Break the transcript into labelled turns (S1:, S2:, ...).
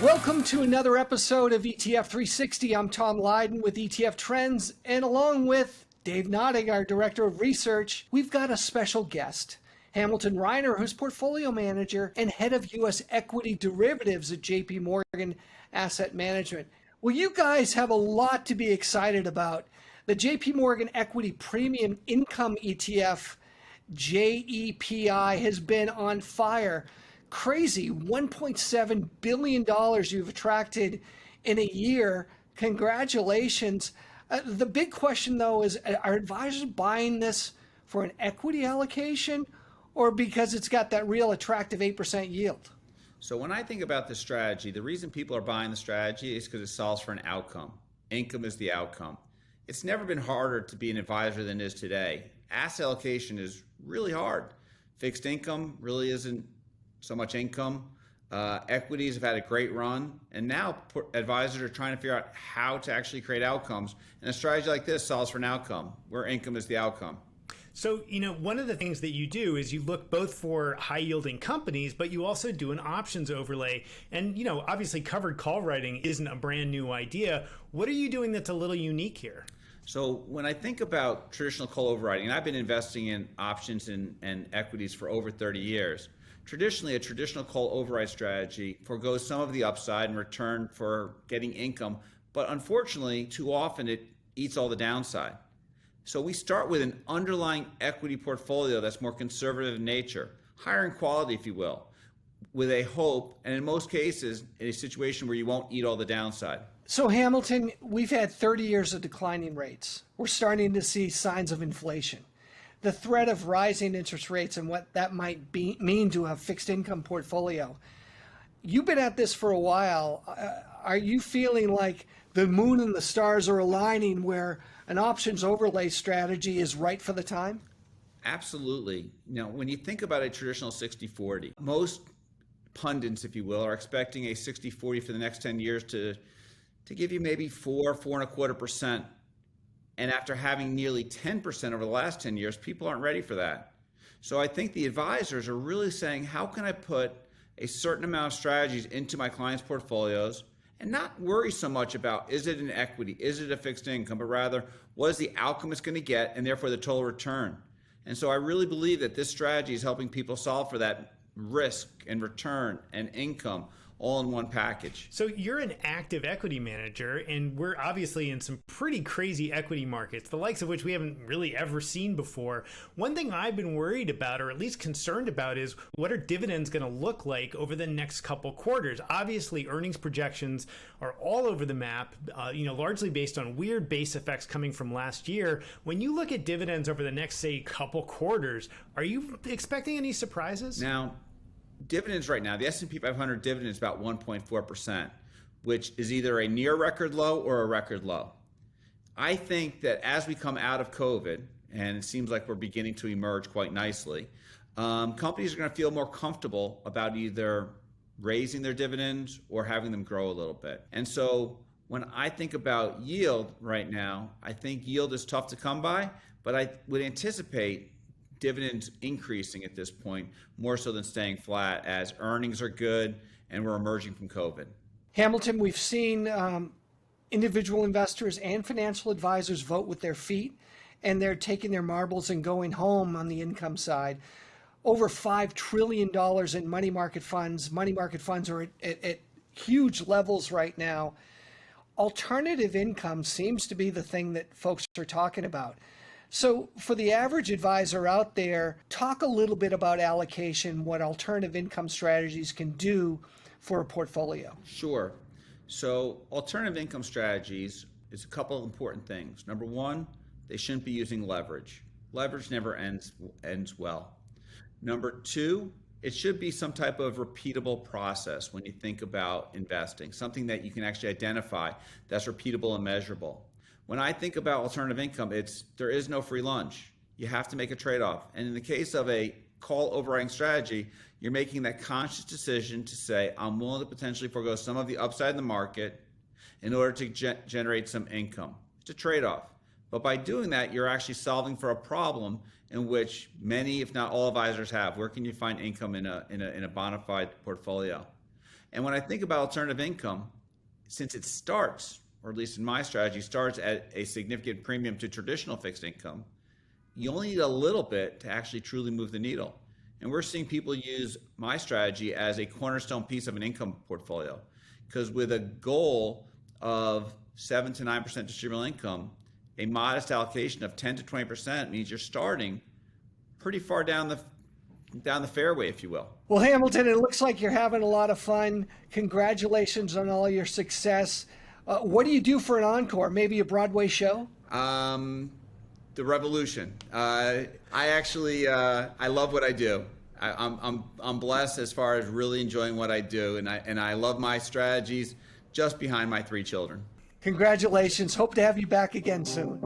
S1: Welcome to another episode of ETF 360. I'm Tom Lydon with ETF Trends, and along with Dave Nadig, our Director of Research, we've got a special guest, Hamilton Reiner, who's Portfolio Manager and Head of U.S. Equity Derivatives at JP Morgan Asset Management. Well, you guys have a lot to be excited about. The JP Morgan Equity Premium Income ETF, JEPI, has been on fire. Crazy, $1.7 billion you've attracted in a year. Congratulations. The big question, though, is are advisors buying this for an equity allocation or because it's got that real attractive 8% yield?
S2: So when I think about the strategy, the reason people are buying the strategy is because it solves for an outcome. Income is the outcome. It's never been harder to be an advisor than it is today. Asset allocation is really hard. Fixed income really isn't so much income. Equities have had a great run, and now advisors are trying to figure out how to actually create outcomes. And a strategy like this solves for an outcome, where income is the outcome.
S3: So, one of the things that you do is you look both for high yielding companies, but you also do an options overlay. And, obviously covered call writing isn't a brand new idea. What are you doing that's a little unique here?
S2: So when I think about traditional call overwriting, and I've been investing in options and equities for over 30 years, traditionally, a traditional call override strategy forgoes some of the upside in return for getting income, but unfortunately, too often it eats all the downside. So we start with an underlying equity portfolio that's more conservative in nature, higher in quality, if you will, with a hope, and in most cases, in a situation where you won't eat all the downside.
S1: So Hamilton, we've had 30 years of declining rates. We're starting to see signs of inflation. The threat of rising interest rates and what that might mean to a fixed income portfolio. You've been at this for a while. Are you feeling like the moon and the stars are aligning where an options overlay strategy is right for the time?
S2: Absolutely. When you think about a traditional 60-40, most pundits, if you will, are expecting a 60-40 for the next 10 years to give you maybe 4.25%. And after having nearly 10% over the last 10 years, people aren't ready for that. So I think the advisors are really saying, how can I put a certain amount of strategies into my clients' portfolios and not worry so much about, is it an equity, is it a fixed income, but rather, what is the outcome it's going to get, and therefore the total return. And so I really believe that this strategy is helping people solve for that risk and return and income all in one package.
S3: So you're an active equity manager, and we're obviously in some pretty crazy equity markets, the likes of which we haven't really ever seen before. One thing I've been worried about, or at least concerned about, is what are dividends going to look like over the next couple quarters? Obviously, earnings projections are all over the map, largely based on weird base effects coming from last year. When you look at dividends over the next, say, couple quarters, are you expecting any surprises?
S2: Now, dividends right now, the S&P 500 dividend is about 1.4%, which is either a near record low or a record low. I think that as we come out of COVID, and it seems like we're beginning to emerge quite nicely, companies are going to feel more comfortable about either raising their dividends or having them grow a little bit. And so when I think about yield right now, I think yield is tough to come by, but I would anticipate dividends increasing at this point more so than staying flat as earnings are good and we're emerging from COVID.
S1: Hamilton, we've seen individual investors and financial advisors vote with their feet, and they're taking their marbles and going home on the income side. Over $5 trillion in money market funds. Money market funds are at huge levels right now. Alternative income seems to be the thing that folks are talking about. So for the average advisor out there, talk a little bit about allocation, what alternative income strategies can do for a portfolio.
S2: Sure. So alternative income strategies is a couple of important things. Number one, they shouldn't be using leverage. Leverage never ends well. Number two, it should be some type of repeatable process when you think about investing, something that you can actually identify that's repeatable and measurable. When I think about alternative income, there is no free lunch. You have to make a trade-off. And in the case of a call overriding strategy, you're making that conscious decision to say, I'm willing to potentially forego some of the upside in the market in order to generate some income. It's a trade-off. But by doing that, you're actually solving for a problem in which many, if not all, advisors have. Where can you find income in a bona fide portfolio? And when I think about alternative income, since it starts, or at least in my strategy, starts at a significant premium to traditional fixed income, you only need a little bit to actually truly move the needle. And we're seeing people use my strategy as a cornerstone piece of an income portfolio. Because with a goal of 7 to 9% distributable income, a modest allocation of 10 to 20% means you're starting pretty far down the fairway, if you will.
S1: Well, Hamilton, it looks like you're having a lot of fun. Congratulations on all your success. What do you do for an encore? Maybe a Broadway show?
S2: The revolution. I love what I do. I'm blessed as far as really enjoying what I do, and I love my strategies just behind my 3 children.
S1: Congratulations. Hope to have you back again soon.